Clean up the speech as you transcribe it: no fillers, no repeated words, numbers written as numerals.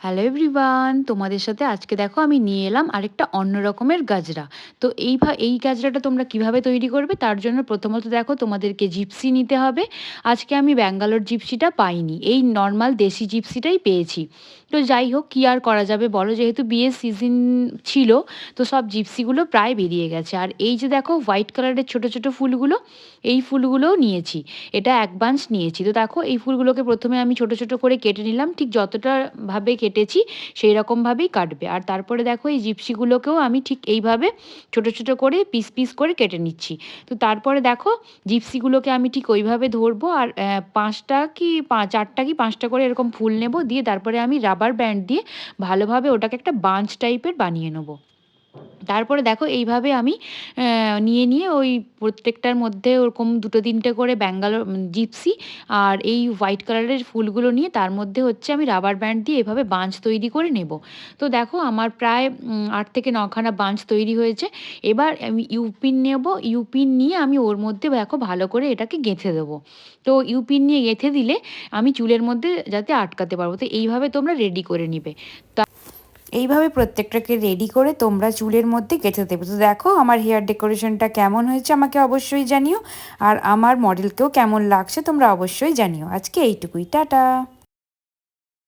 Hello everyone, তোমাদের সাথে আজকে দেখো আমি নিয়ে এলাম আরেকটা অন্য রকমের গাজরা। তো এই গাজরাটা তোমরা কিভাবে তৈরি করবে তার জন্য প্রথমত দেখো তোমাদেরকে জিপসি নিতে হবে। আজকে আমি ব্যাঙ্গালোর জিপসিটা পাইনি, এই নর্মাল দেশি জিপসিটাই পেয়েছি। তো যাই হোক, কী আর করা যাবে বলো, যেহেতু বিয়ের সিজন ছিল তো সব জিপসিগুলো প্রায় বেরিয়ে গেছে। আর এই যে দেখো হোয়াইট কালারের ছোট ছোট ফুলগুলো, এই ফুলগুলোও নিয়েছি, এটা এক বাঞ্চ নিয়েছি। তো দেখো এই ফুলগুলোকে প্রথমে আমি ছোট ছোট করে কেটে নিলাম, ঠিক যতটা ভাবে কেটেছি সেই রকমভাবেই কাটবে। আর তারপরে দেখো এই জিপসিগুলোকেও আমি ঠিক এইভাবে ছোট ছোট করে পিস পিস করে কেটে নিচ্ছি। তো তারপরে দেখো জিপসিগুলোকে আমি ঠিক ওইভাবে ধরবো, আর চারটা কি পাঁচটা করে এরকম ফুল নেব, দিয়ে তারপরে আমি রাবার ব্যান্ড দিয়ে ভালোভাবে ওটাকে একটা বাঞ্চ টাইপের বানিয়ে নেবো। তারপরে দেখো এইভাবে আমি নিয়ে ওই প্রত্যেকটার মধ্যে ওরকম দুটো তিনটে করে ব্যাঙ্গালোর জিপসি আর এই হোয়াইট কালারের ফুলগুলো নিয়ে তার মধ্যে হচ্ছে আমি রাবার ব্যান্ড দিয়ে এভাবে বাঞ্চ তৈরি করে নেব। তো দেখো আমার প্রায় ৮ থেকে ৯খানা বাঞ্চ তৈরি হয়েছে। এবার আমি ইউপিন নেব, ইউপিন নিয়ে আমি ওর মধ্যে দেখো ভালো করে এটাকে গেঁথে দেবো। তো ইউপিন নিয়ে গেঁথে দিলে আমি চুলের মধ্যে যাতে আটকাতে পারবো। তো এইভাবে তোমরা রেডি করে নিবে। এইভাবে প্রত্যেকটাকে রেডি করে তোমরা চুলের মধ্যে গেঁথে দেবে। তো দেখো আমার হেয়ার ডেকোরেশনটা কেমন হয়েছে আমাকে অবশ্যই জানিও, আর আমার মডেলকেও কেমন লাগছে তোমরা অবশ্যই জানিও। আজকে এইটুকুই, টাটা।